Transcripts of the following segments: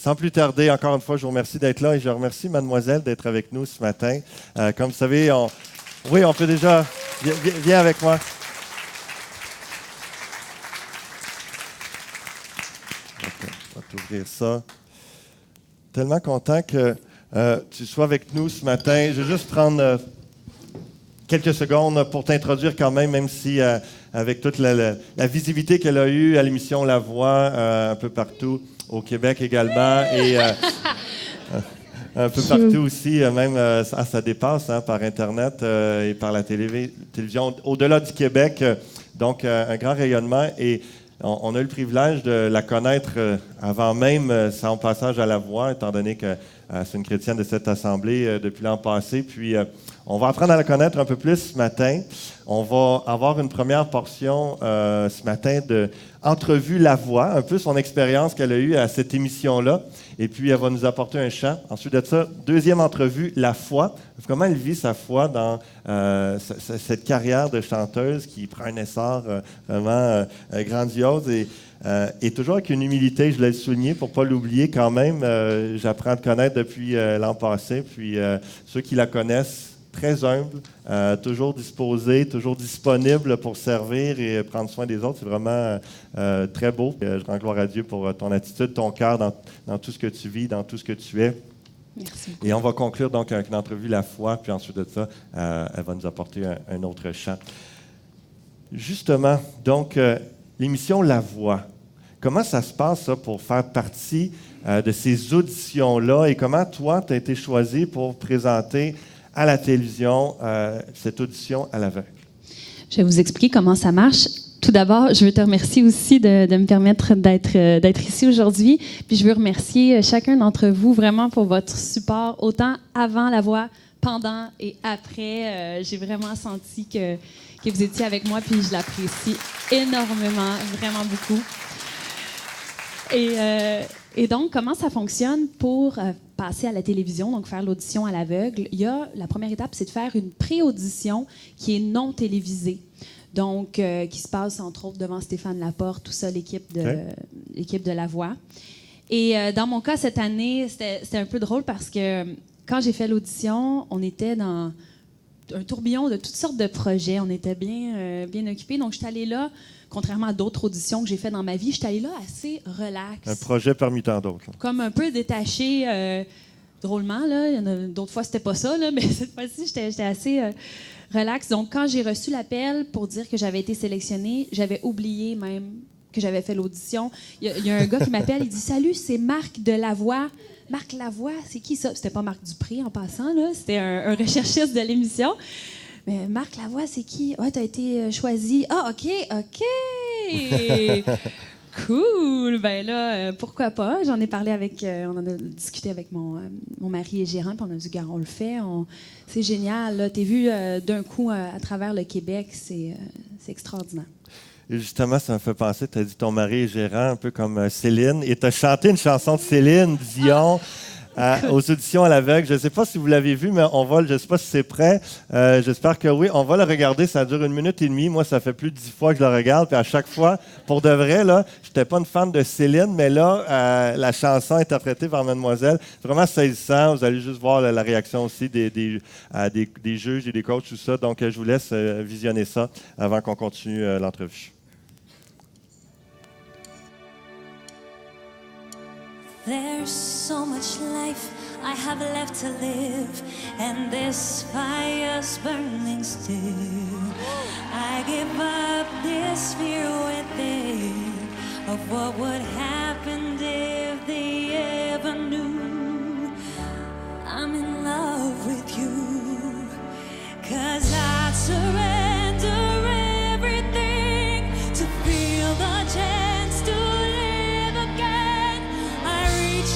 sans plus tarder, encore une fois, je vous remercie d'être là et je remercie Mademoiselle d'être avec nous ce matin. Comme vous savez, on peut déjà... Viens avec moi. On va t'ouvrir ça. Tellement content que tu sois avec nous ce matin. Je vais juste prendre quelques secondes pour t'introduire quand même si avec toute la visibilité qu'elle a eue à l'émission La Voix, un peu partout au Québec également, et un peu partout aussi, même ça dépasse par Internet et par la télévision, au-delà du Québec. Donc, un grand rayonnement. Et on a eu le privilège de la connaître avant même son passage à La Voix, étant donné que c'est une chrétienne de cette assemblée depuis l'an passé. Puis, on va apprendre à la connaître un peu plus ce matin. On va avoir une première portion ce matin de entrevue La Voix, un peu son expérience qu'elle a eue à cette émission-là. Et puis, elle va nous apporter un chant. Ensuite de ça, deuxième entrevue, La Foi. Comment elle vit sa foi dans cette carrière de chanteuse qui prend un essor vraiment grandiose et toujours avec une humilité, je l'ai souligné pour ne pas l'oublier quand même. J'apprends à te connaître depuis l'an passé. Puis, ceux qui la connaissent, très humble, toujours disposé, toujours disponible pour servir et prendre soin des autres. C'est vraiment très beau. Je rends gloire à Dieu pour ton attitude, ton cœur dans tout ce que tu vis, dans tout ce que tu es. Merci. Et on va conclure donc avec une entrevue La Foi, puis ensuite de ça, elle va nous apporter un autre chant. Justement, donc, l'émission La Voix, comment ça se passe ça, pour faire partie de ces auditions-là et comment toi, tu as été choisi pour présenter à la télévision, cette audition à l'aveugle? Je vais vous expliquer comment ça marche. Tout d'abord, je veux te remercier aussi de me permettre d'être ici aujourd'hui. Puis je veux remercier chacun d'entre vous vraiment pour votre support, autant avant La Voix, pendant et après. J'ai vraiment senti que vous étiez avec moi, puis je l'apprécie énormément, vraiment beaucoup. Et donc, comment ça fonctionne pour passer à la télévision, donc faire l'audition à l'aveugle? La première étape, c'est de faire une pré-audition qui est non télévisée. Donc, qui se passe, entre autres, devant Stéphane Laporte, tout ça, l'équipe de La Voix. Et dans mon cas, cette année, c'était un peu drôle parce que quand j'ai fait l'audition, on était dans un tourbillon de toutes sortes de projets. On était bien occupés. Donc, je suis allée là, contrairement à d'autres auditions que j'ai faites dans ma vie, je suis allée là assez relax. Un projet parmi tant d'autres. Comme un peu détaché, drôlement. Là. Il y en a, d'autres fois, c'était pas ça, là, mais cette fois-ci, j'étais assez relax. Donc, quand j'ai reçu l'appel pour dire que j'avais été sélectionnée, j'avais oublié même que j'avais fait l'audition. Il y a un gars qui m'appelle, il dit « Salut, c'est Marc de La Voix. » Marc Lavoie, c'est qui ça? C'était pas Marc Dupré en passant, là. C'était un recherchiste de l'émission. Mais Marc Lavoie, c'est qui? Ouais, t'as été choisi. Ah, OK. Cool. Ben là, pourquoi pas? J'en ai parlé on en a discuté avec mon mari et gérant, puis on a dit, gars, on le fait. C'est génial, là. T'es vu d'un coup à travers le Québec, c'est extraordinaire. Et justement, ça me fait penser, tu as dit ton mari est gérant, un peu comme Céline, et tu as chanté une chanson de Céline Dion aux auditions à l'aveugle. Je ne sais pas si vous l'avez vu, mais je ne sais pas si c'est prêt. J'espère que oui. On va le regarder. Ça dure 1 minute et demie. Moi, ça fait plus de 10 fois que je le regarde. Puis à chaque fois, pour de vrai, là, je n'étais pas une fan de Céline, mais là, la chanson interprétée par Mademoiselle, vraiment saisissant. Vous allez juste voir la réaction aussi des juges et des coachs, tout ça. Donc, je vous laisse visionner ça avant qu'on continue l'entrevue. There's so much life I have left to live, and this fire's burning still. I give up this fear within of what would happen if they ever knew I'm in love with you. 'Cause I'd surrender everything to feel the chance to live again.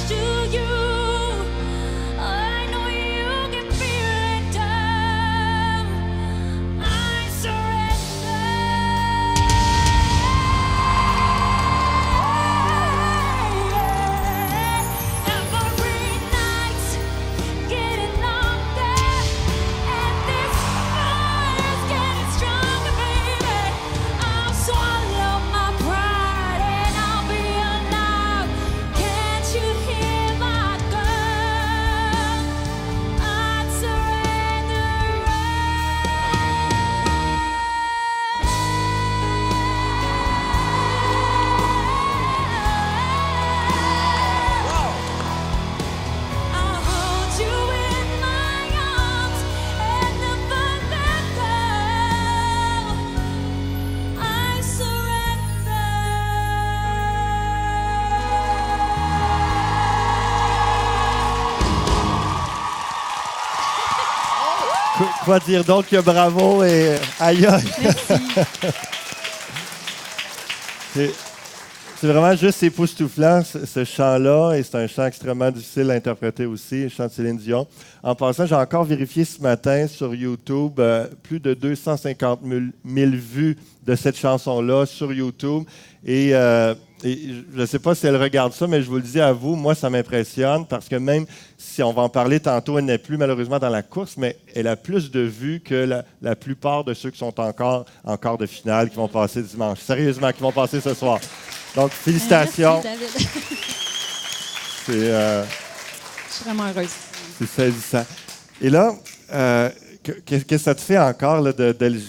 To you, I know you can feel it down. I surrender. Every night, getting longer, and this fire's getting Quoi dire donc que bravo et aïe aïe. C'est vraiment juste époustouflant, ce chant-là, et c'est un chant extrêmement difficile à interpréter aussi, le chant de Céline Dion. En passant, j'ai encore vérifié ce matin sur YouTube, plus de 250 000 vues de cette chanson-là sur YouTube. Et je ne sais pas si elle regarde ça, mais je vous le dis à vous, moi, ça m'impressionne parce que même si on va en parler tantôt, elle n'est plus malheureusement dans la course, mais elle a plus de vues que la plupart de ceux qui sont encore en quart de finale, qui vont passer dimanche. Sérieusement, qui vont passer ce soir. Donc, félicitations. Merci, David. C'est, Je suis vraiment heureuse. c'est saisissant. Et là, qu'est-ce que ça te fait encore, là,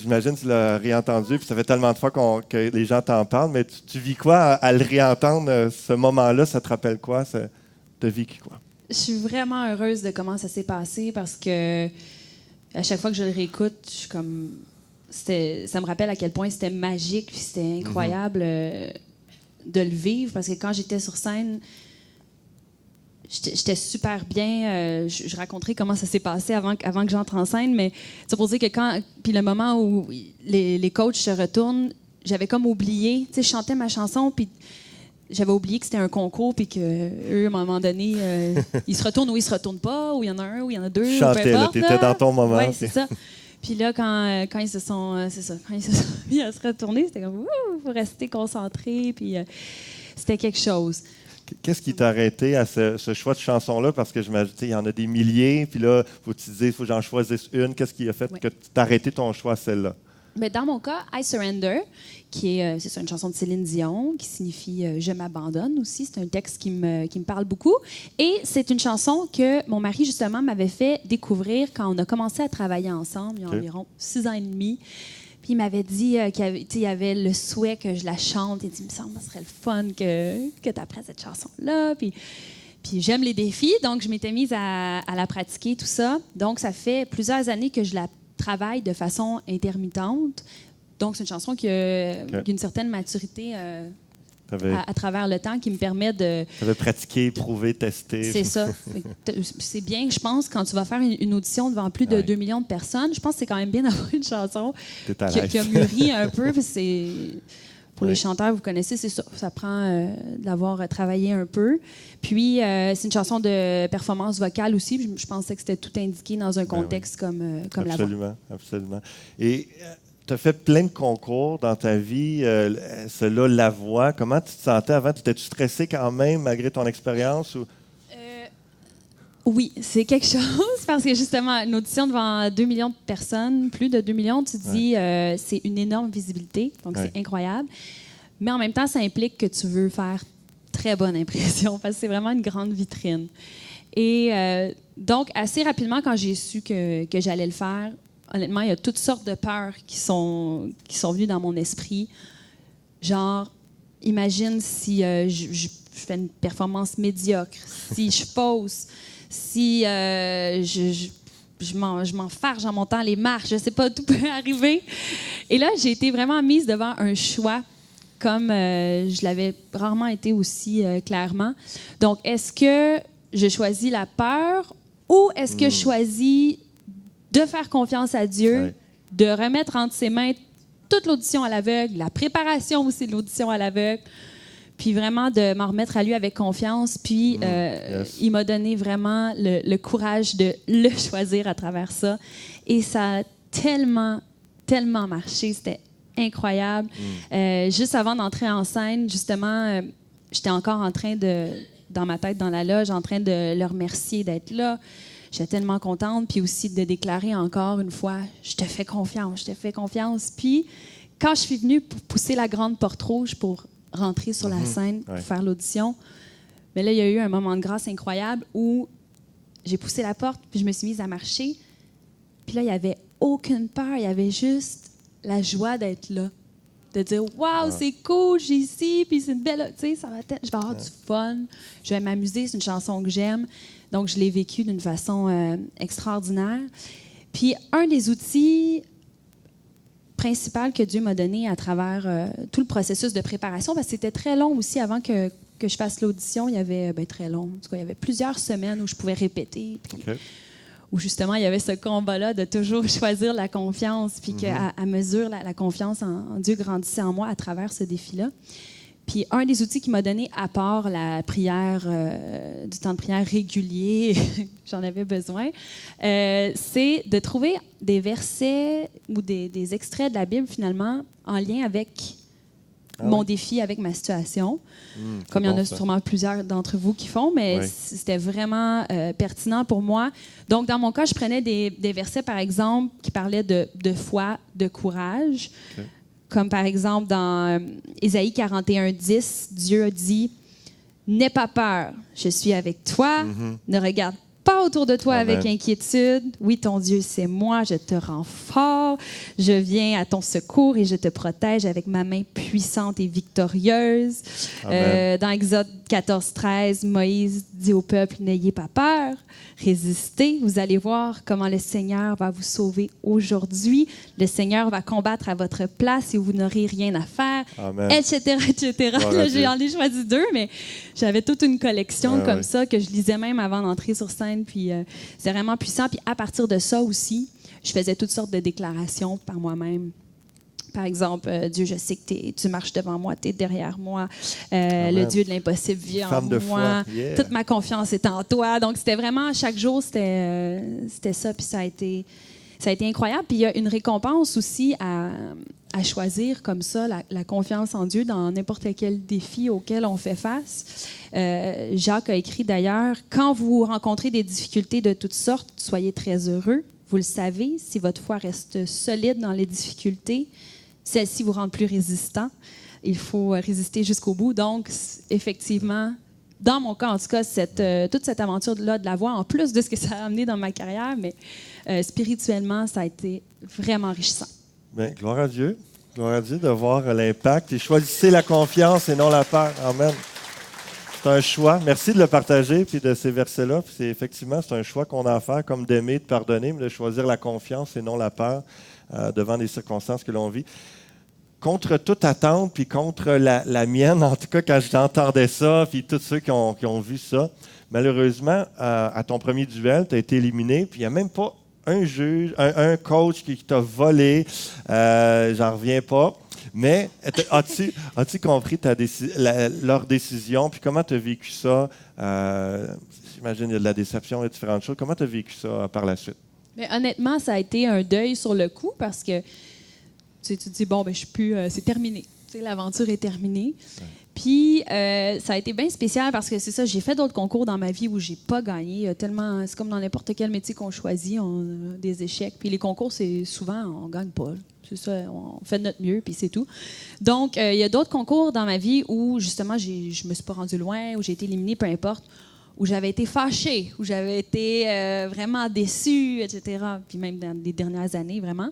j'imagine que tu l'as réentendu, puis ça fait tellement de fois que les gens t'en parlent, mais tu vis quoi à le réentendre, ce moment-là? Ça te rappelle quoi? Tu as vécu quoi? Je suis vraiment heureuse de comment ça s'est passé parce que à chaque fois que je le réécoute, je suis comme... ça me rappelle à quel point c'était magique, puis c'était incroyable de le vivre, parce que quand j'étais sur scène, j'étais super bien. Je raconterai comment ça s'est passé avant que j'entre en scène, mais c'est pour dire que puis le moment où les coachs se retournent, j'avais comme oublié, tu sais, je chantais ma chanson, puis j'avais oublié que c'était un concours, puis qu'eux, à un moment donné, ils se retournent ou ils se retournent pas, ou il y en a un, ou il y en a deux, Tu chantais, là, t'étais dans ton moment. Oui, c'est ça. Puis là, quand ils se sont, c'est ça, quand ils se sont mis à se retourner, c'était comme, il faut rester concentré, puis c'était quelque chose. Qu'est-ce qui t'a arrêté à ce choix de chanson-là? Parce que j'imagine, il y en a des milliers, puis là, faut te dire, il faut que j'en choisisse une. Qu'est-ce qui a fait que tu t'as arrêté ton choix à celle-là? Mais dans mon cas, I Surrender, qui est c'est ça, une chanson de Céline Dion, qui signifie Je m'abandonne aussi. C'est un texte qui me parle beaucoup. Et c'est une chanson que mon mari, justement, m'avait fait découvrir quand on a commencé à travailler ensemble, il y a environ 6 ans et demi. Puis il m'avait dit qu'il y avait le souhait que je la chante. Il dit, il me semble que ce serait le fun que tu apprennes cette chanson-là. Puis j'aime les défis, donc je m'étais mise à la pratiquer, tout ça. Donc, ça fait plusieurs années que je la travaille de façon intermittente. Donc, c'est une chanson qui a une certaine maturité à travers le temps qui me permet de... Tu avais pratiqué, prouvé, testé. C'est ça. C'est bien, je pense, quand tu vas faire une audition devant plus de 2 millions de personnes, je pense que c'est quand même bien d'avoir une chanson qui a mûri un peu. Pour les chanteurs, vous connaissez, c'est ça. Ça prend d'avoir travaillé un peu. Puis, c'est une chanson de performance vocale aussi. Je pensais que c'était tout indiqué dans un contexte comme la voix. Absolument, absolument. Et tu as fait plein de concours dans ta vie. Celui-là, la voix. Comment tu te sentais avant? Étais-tu stressé quand même, malgré ton expérience? Ou... Oui, c'est quelque chose, parce que justement, une audition devant 2 millions de personnes, plus de 2 millions, tu te dis, c'est une énorme visibilité, donc c'est incroyable. Mais en même temps, ça implique que tu veux faire très bonne impression, parce que c'est vraiment une grande vitrine. Et donc, assez rapidement, quand j'ai su que j'allais le faire, honnêtement, il y a toutes sortes de peurs qui sont venues dans mon esprit. Genre, imagine si je fais une performance médiocre, si je fausse, si je m'enfarge en montant les marches, je ne sais pas, tout peut arriver. Et là, j'ai été vraiment mise devant un choix, comme je l'avais rarement été aussi clairement. Donc, est-ce que je choisis la peur ou est-ce que je choisis de faire confiance à Dieu, de remettre entre ses mains toute l'audition à l'aveugle, la préparation aussi de l'audition à l'aveugle, puis vraiment de m'en remettre à lui avec confiance. Puis il m'a donné vraiment le courage de le choisir à travers ça. Et ça a tellement, tellement marché. C'était incroyable. Juste avant d'entrer en scène, justement, j'étais encore en train dans ma tête, dans la loge, en train de le remercier d'être là. J'étais tellement contente. Puis aussi de déclarer encore une fois, je te fais confiance, je te fais confiance. Puis quand je suis venue pour pousser la grande porte rouge pour rentrer sur la scène pour faire l'audition, mais là, il y a eu un moment de grâce incroyable où j'ai poussé la porte, puis je me suis mise à marcher. Puis là, il n'y avait aucune peur, il y avait juste la joie d'être là. De dire « Wow, c'est cool, j'ai ici, puis c'est une belle... » Tu sais, je vais avoir du fun, je vais m'amuser, c'est une chanson que j'aime. Donc, je l'ai vécue d'une façon extraordinaire. Puis, un des outils principaux que Dieu m'a donné à travers tout le processus de préparation, parce que c'était très long aussi avant que je fasse l'audition. Il y avait, très long, en tout cas, il y avait plusieurs semaines où je pouvais répéter, puis où justement, il y avait ce combat-là de toujours choisir la confiance, puis qu'à mesure la confiance en Dieu grandissait en moi à travers ce défi-là. Puis un des outils qu'il m'a donné, à part la prière, du temps de prière régulier, j'en avais besoin, c'est de trouver des versets ou des extraits de la Bible, finalement, en lien avec mon défi, avec ma situation. Comme il y en a sûrement plusieurs d'entre vous qui font, mais c'était vraiment pertinent pour moi. Donc, dans mon cas, je prenais des versets, par exemple, qui parlaient de foi, de courage. Okay. Comme par exemple dans Ésaïe 41:10, Dieu a dit « N'aie pas peur, je suis avec toi, ne regarde pas autour de toi avec inquiétude. Oui, ton Dieu, c'est moi, je te rends fort, je viens à ton secours et je te protège avec ma main puissante et victorieuse. » Dans Exode 14:13, Moïse dit au peuple « N'ayez pas peur, résistez, vous allez voir comment le Seigneur va vous sauver aujourd'hui. Le Seigneur va combattre à votre place et vous n'aurez rien à faire, etc. etc. » Là, j'en ai choisi 2, mais j'avais toute une collection comme ça que je lisais même avant d'entrer sur scène. Puis c'est vraiment puissant. Puis à partir de ça aussi, je faisais toutes sortes de déclarations par moi-même. Par exemple, Dieu, je sais que tu marches devant moi, tu es derrière moi. Le Dieu de l'impossible vit en moi. Toute ma confiance est en toi. Donc, c'était vraiment, chaque jour, c'était ça. Puis ça a été incroyable. Puis il y a une récompense aussi à choisir comme ça, la confiance en Dieu dans n'importe quel défi auquel on fait face. Jacques a écrit d'ailleurs, « Quand vous rencontrez des difficultés de toutes sortes, soyez très heureux. Vous le savez, si votre foi reste solide dans les difficultés, celles-ci vous rendent plus résistant. Il faut résister jusqu'au bout. » Donc, effectivement, dans mon cas, en tout cas, toute cette aventure-là de la voix, en plus de ce que ça a amené dans ma carrière, mais spirituellement, ça a été vraiment enrichissant. Bien, gloire à Dieu. Gloire à Dieu de voir l'impact. Et choisissez la confiance et non la peur. Amen. C'est un choix. Merci de le partager, puis de ces versets-là. Puis c'est un choix qu'on a à faire, comme d'aimer, de pardonner, mais de choisir la confiance et non la peur devant les circonstances que l'on vit. Contre toute attente, puis contre la mienne, en tout cas, quand j'entendais ça, puis tous ceux qui ont vu ça, malheureusement, à ton premier duel, tu as été éliminé, puis il n'y a même pas un juge, un coach qui t'a volé. J'en reviens pas. Mais as-tu compris leur décision, puis comment tu as vécu ça? J'imagine qu'il y a de la déception, il y a différentes choses. Comment tu as vécu ça par la suite? Mais honnêtement, ça a été un deuil sur le coup parce que tu te dis, bon, ben, je suis plus, c'est terminé. Tu sais, l'aventure est terminée. Ouais. Puis, ça a été bien spécial parce que c'est ça, j'ai fait d'autres concours dans ma vie où j'ai pas gagné. Tellement, c'est comme dans n'importe quel métier qu'on choisit, on a des échecs. Puis les concours, c'est souvent, on gagne pas. C'est ça, on fait de notre mieux, puis c'est tout. Donc, il y a d'autres concours dans ma vie où, justement, je me suis pas rendue loin, où j'ai été éliminée, peu importe, où j'avais été fâchée, où j'avais été vraiment déçue, etc. Puis même dans les dernières années, vraiment.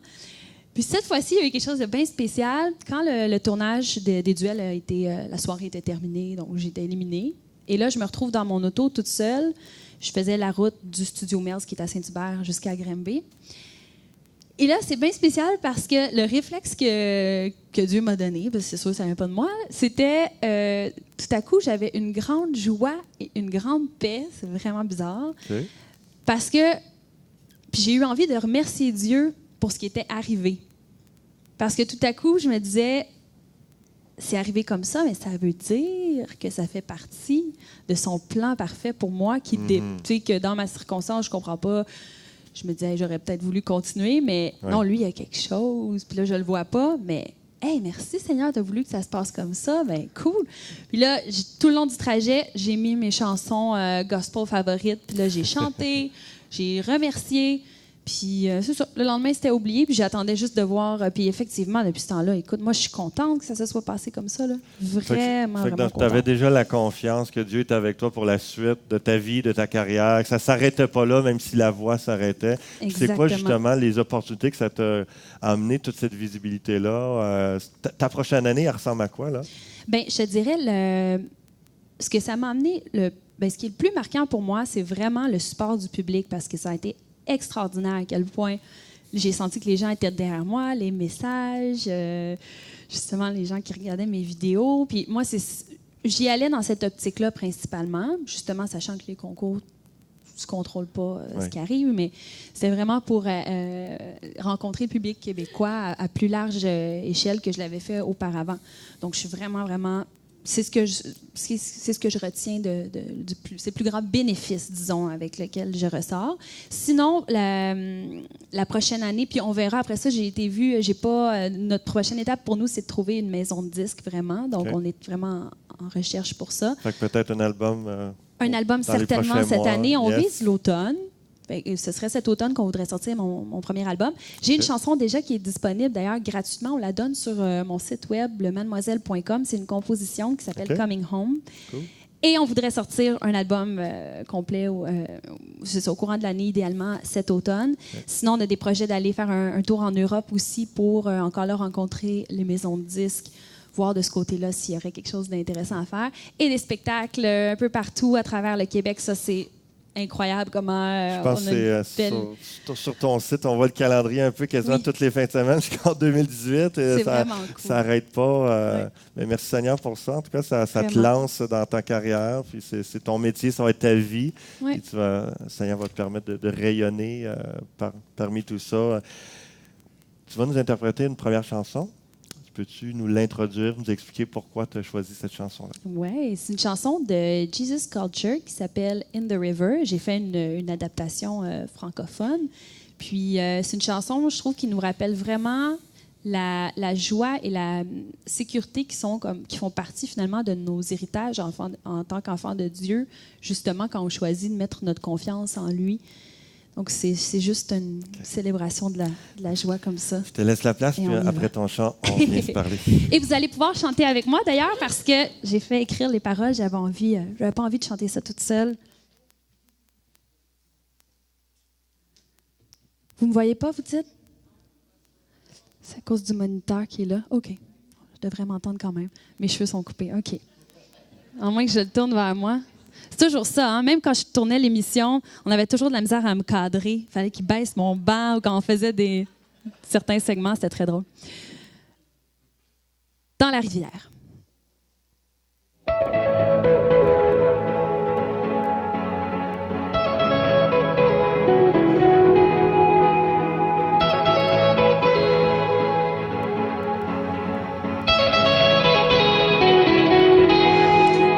Puis cette fois-ci, il y a eu quelque chose de bien spécial. Quand le tournage des duels a été... la soirée était terminée, donc j'étais éliminée. Et là, je me retrouve dans mon auto toute seule. Je faisais la route du Studio Merz, qui est à Saint-Hubert, jusqu'à Granby. Et là, c'est bien spécial parce que le réflexe que Dieu m'a donné, parce que c'est sûr que ça ne vient pas de moi, c'était tout à coup, j'avais une grande joie et une grande paix. C'est vraiment bizarre. Okay. Parce que puis j'ai eu envie de remercier Dieu pour ce qui était arrivé. Parce que tout à coup, je me disais, c'est arrivé comme ça, mais ça veut dire que ça fait partie de son plan parfait pour moi, tu sais, que dans ma circonstance, je comprends pas. Je me disais, j'aurais peut-être voulu continuer, mais non, lui, il y a quelque chose. Puis là, je le vois pas, mais hey, merci Seigneur, tu as voulu que ça se passe comme ça. Ben cool. Puis là, tout le long du trajet, j'ai mis mes chansons gospel favorites. Puis là, j'ai chanté, j'ai remercié. Puis c'est ça. Le lendemain, c'était oublié. Puis j'attendais juste de voir. Puis effectivement, depuis ce temps-là, écoute, moi, je suis contente que ça se soit passé comme ça. Là. Vraiment, vraiment contente. Tu avais déjà la confiance que Dieu est avec toi pour la suite de ta vie, de ta carrière, que ça ne s'arrêtait pas là, même si la voix s'arrêtait. C'est quoi, justement, les opportunités que ça t'a amené, toute cette visibilité-là? Ta prochaine année, elle ressemble à quoi, là? Bien, je te dirais, ce que ça m'a amené, ce qui est le plus marquant pour moi, c'est vraiment le support du public parce que ça a été extraordinaire à quel point j'ai senti que les gens étaient derrière moi, les messages, justement les gens qui regardaient mes vidéos. Puis moi, j'y allais dans cette optique-là principalement, justement sachant que les concours, tu contrôles pas ce Ouais. qui arrive, mais c'était vraiment pour rencontrer le public québécois à plus large échelle que je l'avais fait auparavant. Donc, je suis vraiment, vraiment... C'est ce que je retiens c'est le plus grand bénéfice, disons, avec lequel je ressors. Sinon, la prochaine année, puis on verra après ça, j'ai été vue, notre prochaine étape pour nous, c'est de trouver une maison de disques, vraiment. Donc, OK. on est vraiment en recherche pour ça. Fait que peut-être un album. Un album dans les certainement prochains cette mois. année. On Yes. vise l'automne. Fait que ce serait cet automne qu'on voudrait sortir mon premier album. J'ai une Ok. chanson déjà qui est disponible, d'ailleurs, gratuitement. On la donne sur mon site web, lemademoiselle.com. C'est une composition qui s'appelle Ok. Coming Home. Cool. Et on voudrait sortir un album complet c'est ça, au courant de l'année, idéalement cet automne. Sinon, on a des projets d'aller faire un tour en Europe aussi pour encore là rencontrer les maisons de disques, voir de ce côté-là s'il y aurait quelque chose d'intéressant à faire. Et des spectacles un peu partout à travers le Québec. Ça, c'est incroyable comment Je pense on que a une c'est belle... sur ton site, on voit le calendrier un peu quasiment Oui. toutes les fins de semaine jusqu'en 2018. C'est Ça vraiment cool. ça n'arrête pas. Ouais. Mais merci Seigneur pour ça. En tout cas, ça te Vraiment. lance dans ta carrière. Puis c'est ton métier, ça va être ta vie. Ouais. Puis Seigneur va te permettre de rayonner parmi tout ça. Tu vas nous interpréter une première chanson. Peux-tu nous l'introduire, nous expliquer pourquoi tu as choisi cette chanson-là? Oui, c'est une chanson de Jesus Culture qui s'appelle In the River. J'ai fait une adaptation francophone. Puis c'est une chanson, je trouve, qui nous rappelle vraiment la joie et la sécurité qui font partie finalement de nos héritages en tant qu'enfants de Dieu, justement quand on choisit de mettre notre confiance en lui. Donc c'est juste une célébration de la joie comme ça. Je te laisse la place, Et puis on y après va. ton chant, on vient se parler. Et vous allez pouvoir chanter avec moi d'ailleurs parce que j'ai fait écrire les paroles. J'avais pas envie de chanter ça toute seule. Vous me voyez pas, vous dites? C'est à cause du moniteur qui est là. OK. Je devrais m'entendre quand même. Mes cheveux sont coupés. OK. À moins que je le tourne vers moi. C'est toujours ça, hein? Même quand je tournais l'émission, on avait toujours de la misère à me cadrer. Il fallait qu'il baisse mon banc ou quand on faisait certains segments, c'était très drôle. Dans la rivière.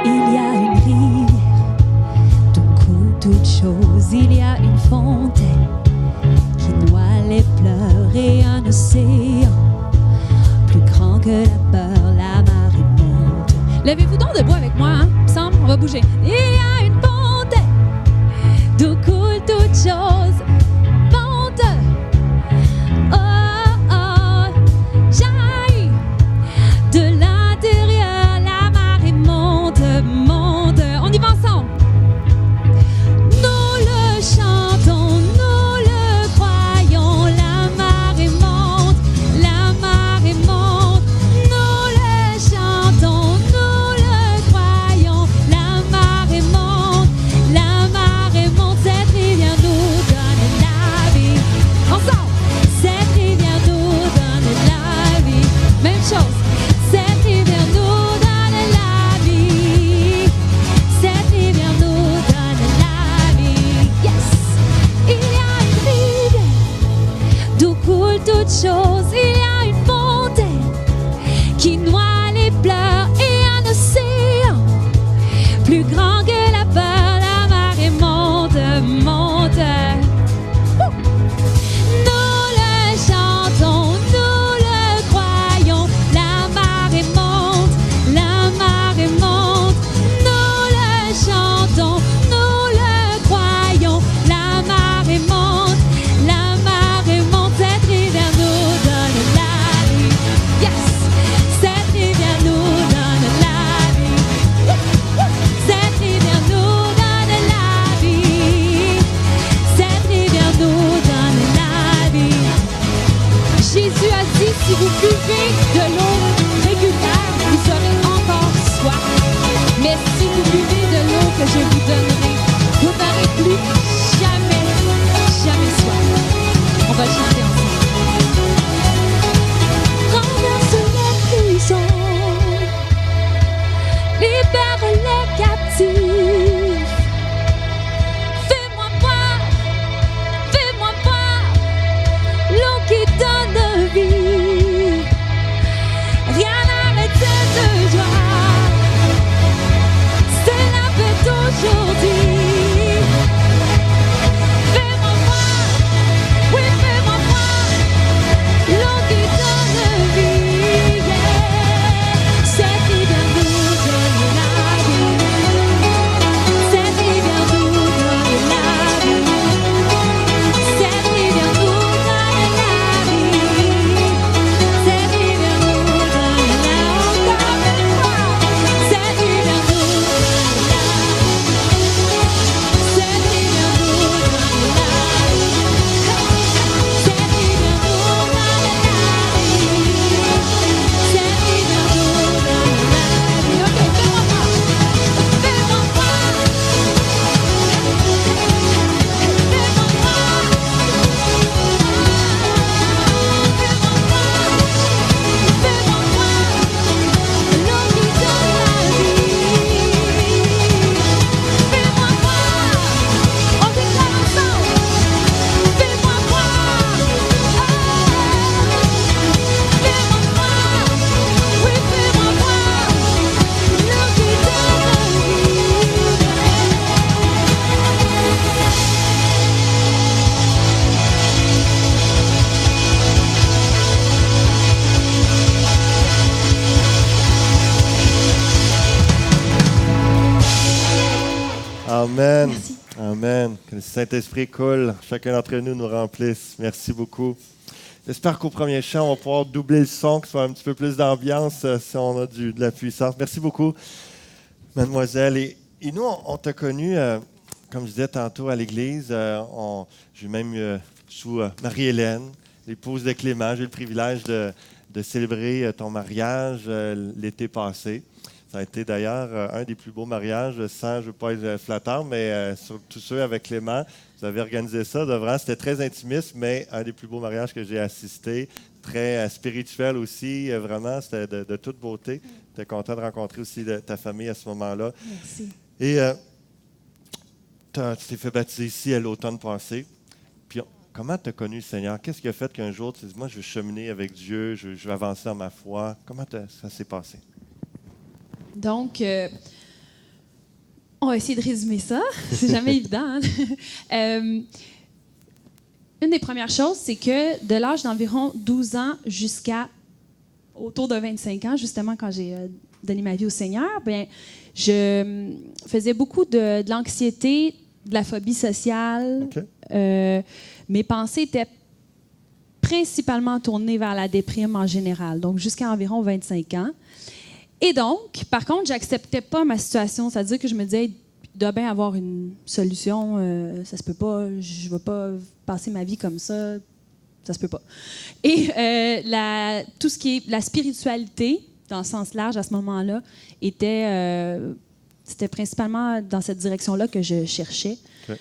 Il y a une rivière d'où coule toute chose. Il y a une fontaine qui noie les pleurs et un océan plus grand que la peur, la marée monte. Levez-vous donc debout avec moi, hein? Il me semble, on va bouger. Il y a une fontaine d'où coule toute chose. Monte, oh oh, jaillit de l'intérieur. La marée monte, monte. On y va ensemble. Nous le chantons, nous le croyons. La marée monte, la marée monte. Nous le chantons, nous le croyons. La marée monte, la marée monte. Cette rivière nous donne la vie. Ensemble, cette rivière nous donne la vie. Même chose. Cette rivière nous donne la vie. Cette rivière nous donne la vie. Yes! Il y a une rivière d'où coule toute chose. Il y a une fontaine qui noie les pleurs et un océan plus grand que la peur. La marée monte, monte. Nous le chantons, nous le croyons. La marée monte, la marée monte. Nous le chantons, nous le croyons. La marée monte, la marée monte. Cette rivière nous donne la vie. Yes! Cette rivière nous donne la vie. Cette rivière nous donne la vie. Cette rivière nous donne la vie. Jésus a dit, si vous buvez de l'eau régulière, vous aurez encore soif. Mais si vous buvez de l'eau que je vous donnerai, vous n'aurez plus jamais, jamais soif. On va chanter ensemble. Renverse les prisons, libère les captifs. Fais-moi Amen. Que le Saint-Esprit coule, chacun d'entre nous nous remplisse. Merci beaucoup. J'espère qu'au premier chant, on va pouvoir doubler le son, que ce soit un petit peu plus d'ambiance si on a de la puissance. Merci beaucoup, mademoiselle. Et nous, on t'a connu, comme je disais tantôt, à l'église. J'ai même eu sous Marie-Hélène, l'épouse de Clément. J'ai eu le privilège de célébrer ton mariage l'été passé. Ça a été d'ailleurs un des plus beaux mariages, je ne veux pas être flatteur, mais sur tous ceux avec Clément, vous avez organisé ça. C'était très intimiste, mais un des plus beaux mariages que j'ai assisté. Très spirituel aussi, vraiment, c'était de toute beauté. J'étais content de rencontrer aussi ta famille à ce moment-là. Merci. Et tu t'es fait baptiser ici à l'automne passé. Puis comment tu as connu le Seigneur? Qu'est-ce qui a fait qu'un jour, tu te dis, moi, je veux cheminer avec Dieu, je veux avancer dans ma foi? Comment ça s'est passé? Donc, on va essayer de résumer ça. C'est jamais évident. Hein? Une des premières choses, c'est que de l'âge d'environ 12 ans jusqu'à autour de 25 ans, justement, quand j'ai donné ma vie au Seigneur, bien, je faisais beaucoup de l'anxiété, de la phobie sociale. Okay. Mes pensées étaient principalement tournées vers la déprime en général, donc jusqu'à environ 25 ans. Et donc, par contre, j'acceptais pas ma situation. C'est-à-dire que je me disais, il doit bien avoir une solution. Ça se peut pas. Je vais pas passer ma vie comme ça. Ça se peut pas. Et tout ce qui est la spiritualité, dans le sens large à ce moment-là, c'était principalement dans cette direction-là que je cherchais. Okay.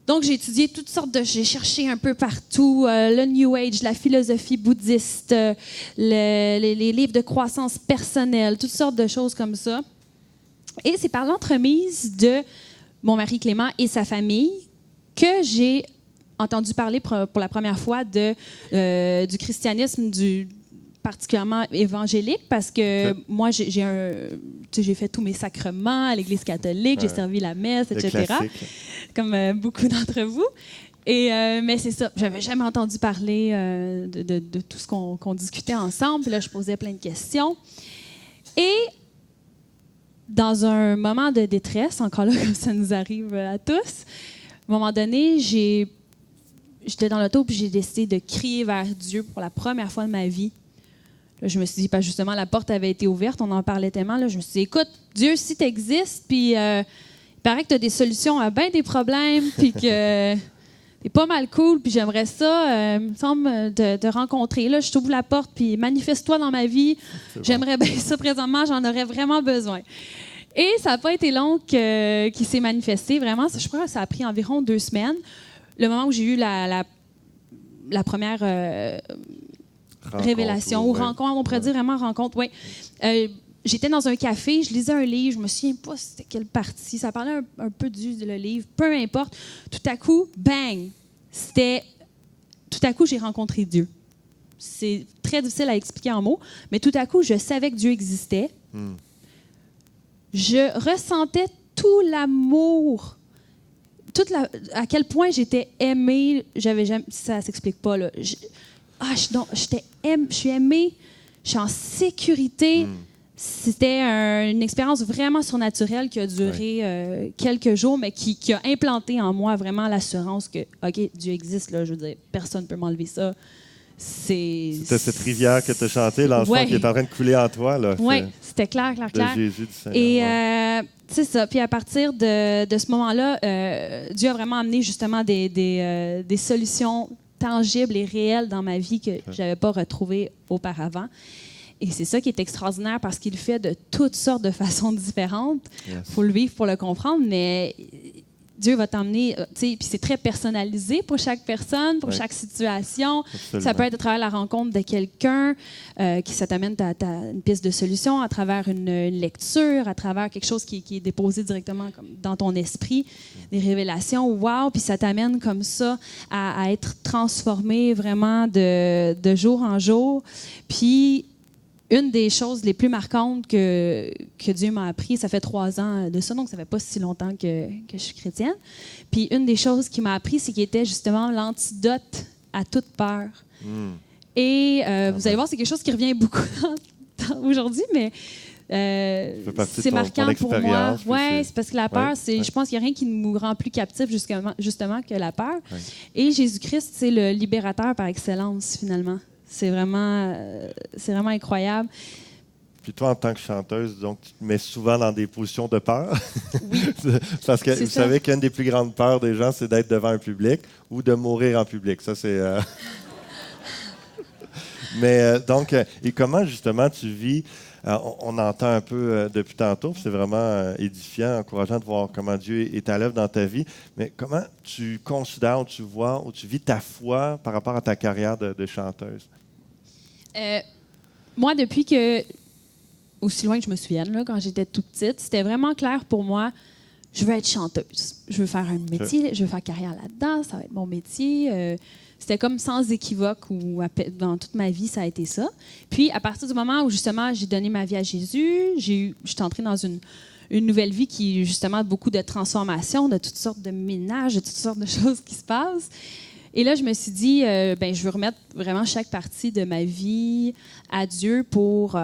Donc, j'ai étudié toutes sortes j'ai cherché un peu partout, le New Age, la philosophie bouddhiste, les livres de croissance personnelle, toutes sortes de choses comme ça. Et c'est par l'entremise de mon mari Clément et sa famille que j'ai entendu parler pour la première fois du christianisme, particulièrement évangélique, parce que okay. Moi, j'ai fait tous mes sacrements à l'Église catholique, j'ai servi la messe, etc., comme beaucoup d'entre vous. Mais c'est ça, j'avais jamais entendu parler de tout ce qu'on discutait ensemble. Puis là, je posais plein de questions. Et dans un moment de détresse, encore là, comme ça nous arrive à tous, à un moment donné, j'étais dans l'auto puis j'ai décidé de crier vers Dieu pour la première fois de ma vie. Là, je me suis dit, parce que justement, la porte avait été ouverte, on en parlait tellement. Là, je me suis dit, écoute, Dieu, si tu existes, puis il paraît que tu as des solutions à bien des problèmes, puis que t'es pas mal cool, puis j'aimerais ça, il me semble, te rencontrer. Là, je t'ouvre la porte, puis manifeste-toi dans ma vie. J'aimerais bien ça présentement, j'en aurais vraiment besoin. Et ça n'a pas été long qu'il s'est manifesté, vraiment. Je crois que ça a pris environ 2 semaines. Le moment où j'ai eu la première... révélation ou rencontre, on pourrait dire vraiment rencontre, oui. J'étais dans un café, je lisais un livre, je me souviens pas c'était quelle partie, ça parlait un peu le livre, peu importe. Tout à coup, bang! Tout à coup, j'ai rencontré Dieu. C'est très difficile à expliquer en mots, mais tout à coup, je savais que Dieu existait. Je ressentais tout l'amour, à quel point j'étais aimée, ça s'explique pas, là. Je suis aimée, je suis en sécurité. C'était une expérience vraiment surnaturelle qui a duré quelques jours, mais qui a implanté en moi vraiment l'assurance que, OK, Dieu existe, là, je veux dire, personne ne peut m'enlever ça. C'était cette rivière que tu as chantée, l'enfant qui est en train de couler en toi. Oui, c'était clair. De Jésus du Seigneur. Et c'est ça. Puis à partir de ce moment-là, Dieu a vraiment amené justement des solutions tangibles et réelles dans ma vie que je n'avais pas retrouvées auparavant. Et c'est ça qui est extraordinaire parce qu'il le fait de toutes sortes de façons différentes. Il faut le vivre pour le comprendre, mais Dieu va t'emmener, puis c'est très personnalisé pour chaque personne, pour chaque situation. Absolument. Ça peut être à travers la rencontre de quelqu'un qui ça t'amène une piste de solution, à travers une lecture, à travers quelque chose qui est déposé directement comme dans ton esprit, des révélations, wow, puis ça t'amène comme ça à être transformé vraiment de jour en jour. Puis une des choses les plus marquantes que Dieu m'a appris, ça fait 3 ans de ça, donc ça fait pas si longtemps que je suis chrétienne. Puis une des choses qu'il m'a appris, c'est qu'il était justement l'antidote à toute peur. Et vous allez voir, c'est quelque chose qui revient beaucoup aujourd'hui, mais fait partie de c'est ton marquant pour moi. expérience, puis Oui, c'est parce que la peur, ouais. je pense qu'il n'y a rien qui nous rend plus captifs justement que la peur. Ouais. Et Jésus-Christ, c'est le libérateur par excellence, finalement. C'est vraiment incroyable. Puis toi, en tant que chanteuse, donc, tu te mets souvent dans des positions de peur. Oui. Parce que C'est vous ça. savez qu'une des plus grandes peurs des gens, c'est d'être devant un public ou de mourir en public. Ça, c'est... Mais donc, et comment justement tu vis, on entend un peu depuis tantôt, puis c'est vraiment édifiant, encourageant de voir comment Dieu est à l'œuvre dans ta vie, mais comment tu considères, ou tu vois, ou tu vis ta foi par rapport à ta carrière de chanteuse? Moi, depuis que, aussi loin que je me souvienne, là, quand j'étais toute petite, c'était vraiment clair pour moi, je veux être chanteuse. Je veux faire un métier, je veux faire carrière là-dedans, ça va être mon métier. C'était comme sans équivoque, ou dans toute ma vie, ça a été ça. Puis, à partir du moment où, justement, j'ai donné ma vie à Jésus, je suis entrée dans une nouvelle vie qui, justement, a beaucoup de transformations, de toutes sortes de ménages, de toutes sortes de choses qui se passent. Et là, je me suis dit, je veux remettre vraiment chaque partie de ma vie à Dieu pour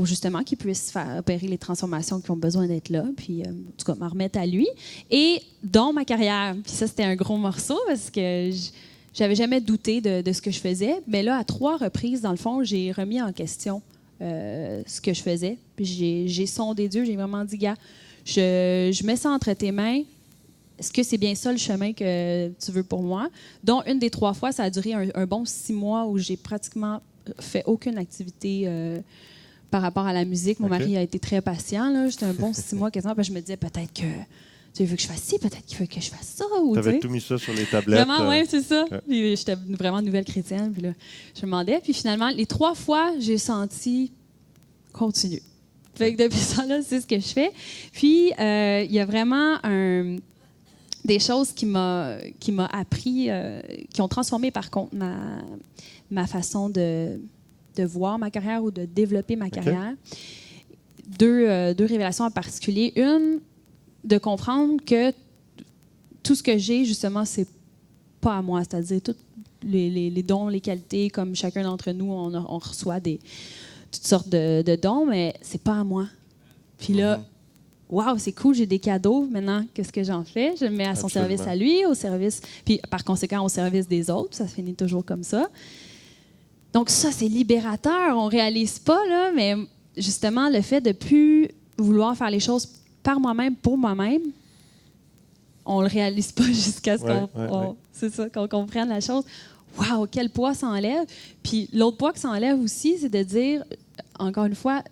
justement qu'il puisse faire opérer les transformations qui ont besoin d'être là, puis en tout cas, m'en remettre à lui. Et dans ma carrière, puis ça, c'était un gros morceau parce que j'avais jamais douté de ce que je faisais, mais là, à 3 reprises, dans le fond, j'ai remis en question ce que je faisais. Puis j'ai sondé Dieu, j'ai vraiment dit, gars, je mets ça entre tes mains. Est-ce que c'est bien ça le chemin que tu veux pour moi? Donc, une des 3 fois, ça a duré un bon 6 mois où j'ai pratiquement fait aucune activité par rapport à la musique. Mon mari a été très patient. Là. J'étais un bon 6 mois quasiment. Parce que je me disais peut-être que tu veux que je fasse ci, peut-être qu'il veut que je fasse ça. Tu avais tout mis ça sur les tablettes. Vraiment, oui, c'est ça. Puis, j'étais vraiment nouvelle chrétienne. Puis là, je me demandais. Puis finalement, les 3 fois, j'ai senti continue. Fait que depuis ça, là, c'est ce que je fais. Puis, il y a vraiment des choses qui m'a appris, qui ont transformé, par contre, ma façon de voir ma carrière ou de développer ma carrière. 2 révélations en particulier. Une, de comprendre que tout ce que j'ai, justement, c'est pas à moi. C'est-à-dire tous les dons, les qualités, comme chacun d'entre nous, on reçoit toutes sortes de dons, mais c'est pas à moi. Puis là, wow, c'est cool, j'ai des cadeaux. Maintenant, qu'est-ce que j'en fais? Je le mets à son service à lui, au service, puis par conséquent, au service des autres. Ça se finit toujours comme ça. Donc ça, c'est libérateur. On ne réalise pas, là, mais justement, le fait de ne plus vouloir faire les choses par moi-même, pour moi-même, on ne le réalise pas jusqu'à ce qu'on comprenne la chose. Wow, quel poids ça enlève. Puis l'autre poids que ça enlève aussi, c'est de dire, encore une fois,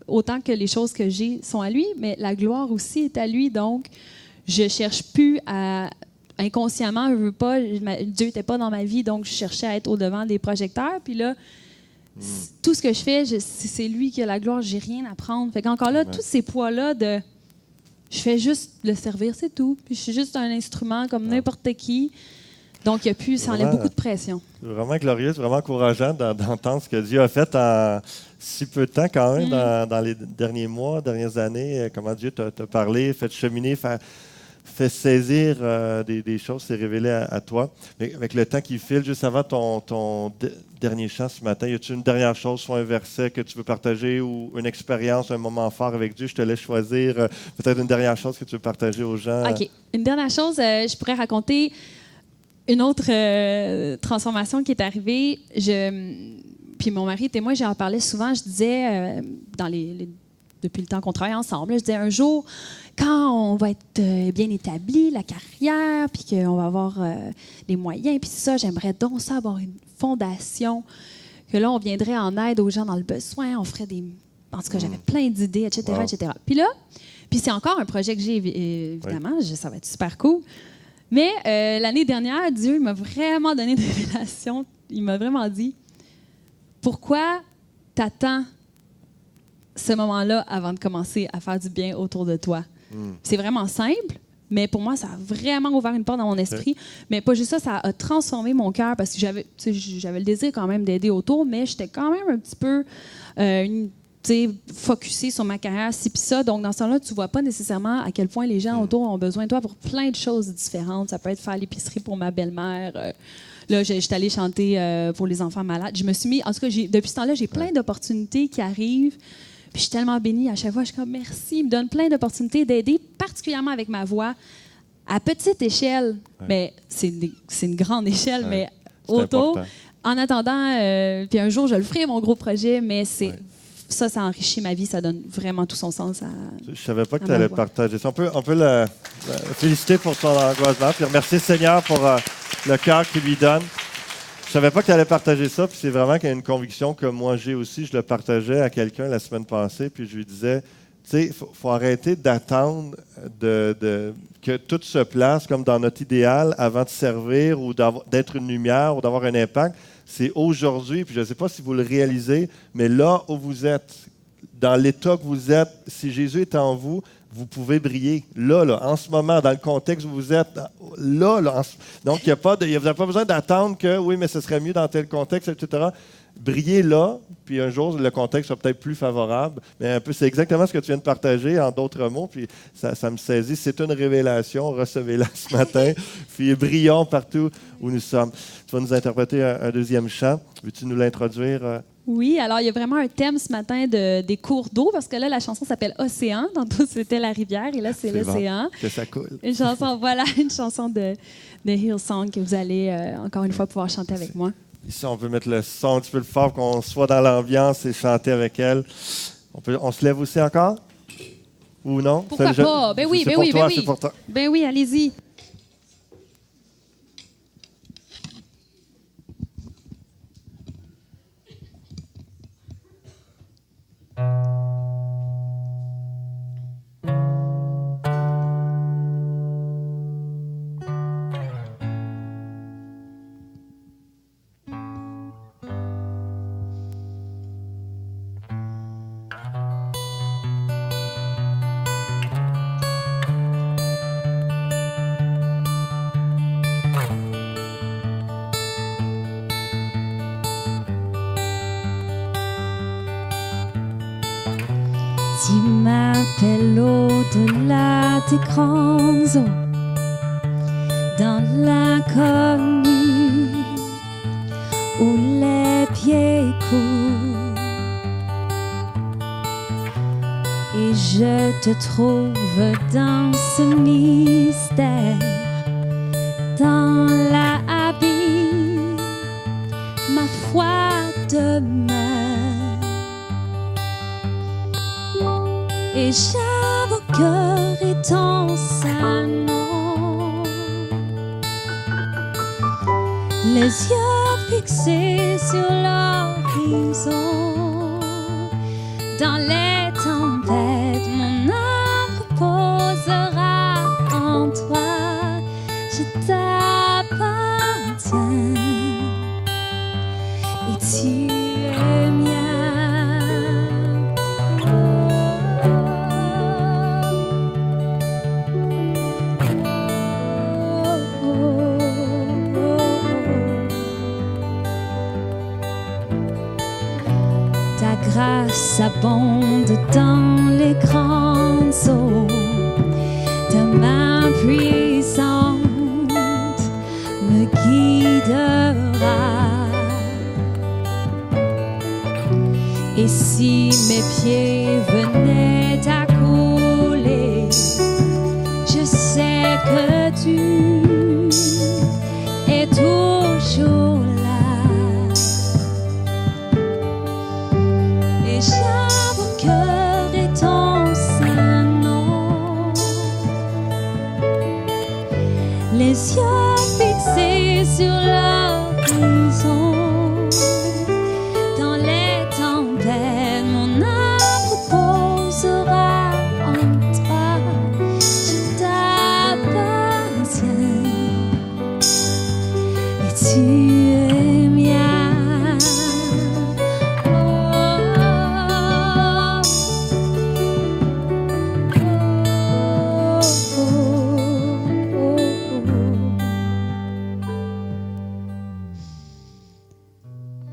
autant que les choses que j'ai sont à lui, mais la gloire aussi est à lui. Donc, je ne cherche plus à... Inconsciemment, je veux pas, Dieu n'était pas dans ma vie, donc je cherchais à être au-devant des projecteurs. Puis là, tout ce que je fais, c'est lui qui a la gloire, j'ai rien à prendre. Fait qu'encore là, tous ces poids-là je fais juste le servir, c'est tout. Puis je suis juste un instrument comme n'importe qui. Donc, ça enlève beaucoup de pression. C'est vraiment glorieux, c'est vraiment encourageant d'entendre ce que Dieu a fait en si peu de temps quand même, dans les derniers mois, dernières années, comment Dieu t'a parlé, fait cheminer, fait saisir des choses, s'est révélé à toi. Mais avec le temps qui file, juste avant ton dernier chant ce matin, y a-t-il une dernière chose, soit un verset que tu veux partager ou une expérience, un moment fort avec Dieu? Je te laisse choisir peut-être une dernière chose que tu veux partager aux gens. OK. Une dernière chose, je pourrais raconter une autre transformation qui est arrivée. Puis mon mari et moi, j'en parlais souvent. Je disais, depuis le temps qu'on travaille ensemble, je disais un jour, quand on va être bien établi, la carrière, puis qu'on va avoir les moyens, puis ça, j'aimerais donc ça avoir une fondation, que là, on viendrait en aide aux gens dans le besoin, on ferait des... En tout cas, j'avais plein d'idées, etc., etc. Puis là, c'est encore un projet que j'ai, évidemment, ça va être super cool. Mais l'année dernière, Dieu m'a vraiment donné des révélations. Il m'a vraiment dit, pourquoi t'attends ce moment-là avant de commencer à faire du bien autour de toi? C'est vraiment simple, mais pour moi, ça a vraiment ouvert une porte dans mon esprit. Mais pas juste ça, ça a transformé mon cœur parce que j'avais le désir quand même d'aider autour, mais j'étais quand même un petit peu focusée sur ma carrière, ci pis ça. Donc, dans ce temps-là, tu vois pas nécessairement à quel point les gens autour ont besoin de toi pour plein de choses différentes. Ça peut être faire l'épicerie pour ma belle-mère. Là, j'étais allée chanter pour les enfants malades. Je me suis mis... En tout cas, depuis ce temps-là, j'ai plein d'opportunités qui arrivent. Puis je suis tellement bénie. À chaque fois, je suis comme merci. Il me donne plein d'opportunités d'aider, particulièrement avec ma voix, à petite échelle. Mais c'est une grande échelle, mais autour. Important. En attendant, puis un jour, je le ferai, mon gros projet, mais ça enrichit ma vie. Ça donne vraiment tout son sens à... Je ne savais pas que Ah, tu allais ben, partager ça. On peut le féliciter pour son engagement, puis remercier le Seigneur pour le cœur qu'il lui donne. Je ne savais pas que tu allais partager ça, puis c'est vraiment qu'il y a une conviction que moi j'ai aussi. Je le partageais à quelqu'un la semaine passée, puis je lui disais, tu sais, il faut arrêter d'attendre que tout se place comme dans notre idéal avant de servir ou d'être une lumière ou d'avoir un impact. C'est aujourd'hui, puis je ne sais pas si vous le réalisez, mais là où vous êtes, dans l'état que vous êtes, si Jésus est en vous, vous pouvez briller. Là, en ce moment, dans le contexte où vous êtes, là. Donc, vous n'avez pas besoin d'attendre que, oui, mais ce serait mieux dans tel contexte, etc. Brillez là, puis un jour, le contexte sera peut-être plus favorable. Mais un peu, c'est exactement ce que tu viens de partager, en d'autres mots, puis ça me saisit. C'est une révélation, recevez-la ce matin, puis brillons partout où nous sommes. Tu vas nous interpréter un deuxième chant. Veux-tu nous l'introduire? Oui, alors il y a vraiment un thème ce matin des cours d'eau, parce que là, la chanson s'appelle Océan. Tantôt, c'était la rivière, et là, c'est l'océan. Bon, que ça coule. Une chanson de Hillsong que vous allez, encore une fois, pouvoir chanter avec moi. Ici, on peut mettre le son un petit peu plus fort, qu'on soit dans l'ambiance et chanter avec elle. On se lève aussi encore? Ou non? Pourquoi pas? Ben oui, c'est ben pour oui, toi, ben oui. c'est pour toi. Ben oui, allez-y. Tu m'appelles au-delà des grandes eaux, dans l'inconnu, où les pieds courent. Et je te trouve dans ce mystère, dans l'abîme, ma foi demeure. Et j'invoquerai ton saint nom, les yeux fixés sur l'horizon. Dans les tempêtes, mon âme reposera en toi. Je t'appartiens et tu es mien. Grâce abonde dans les grandes eaux, ta main puissante me guidera. Et si mes pieds venaient à couler, je sais que tu es toujours là. J'invoquerai ton saint nom, les yeux fixés sur l'horizon. Dans les tempêtes, mon âme reposera en toi. Je t'appartiens et tu es mien.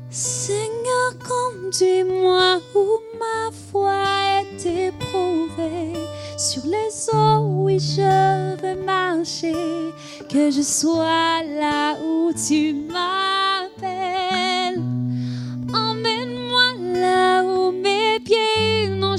Seigneur, conduis-moi où ma foi est éprouvée. Sur les eaux, oui, je veux marcher. Que je sois là où tu m'appelles. Emmène-moi là où mes pieds n'ont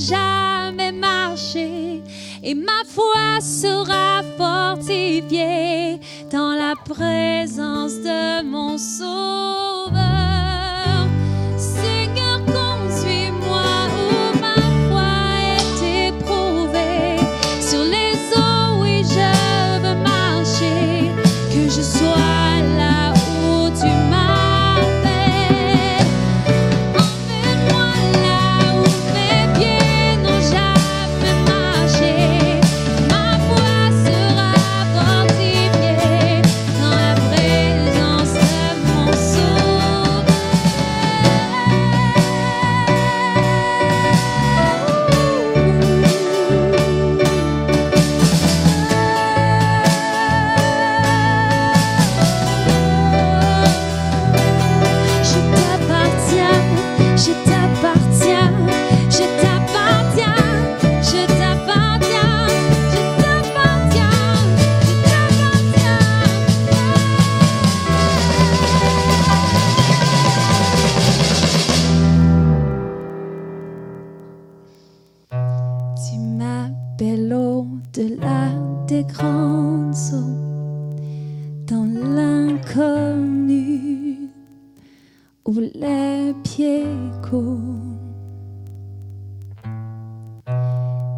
grandes eaux, dans l'inconnu où les pieds courent.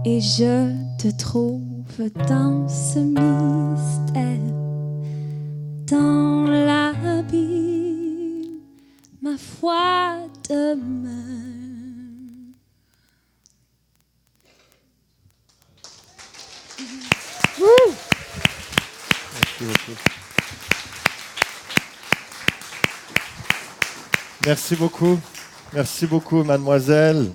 Et je te trouve dans ce mystère, dans l'abîme, ma foi demeure. Merci beaucoup. Merci beaucoup. Merci beaucoup, mademoiselle.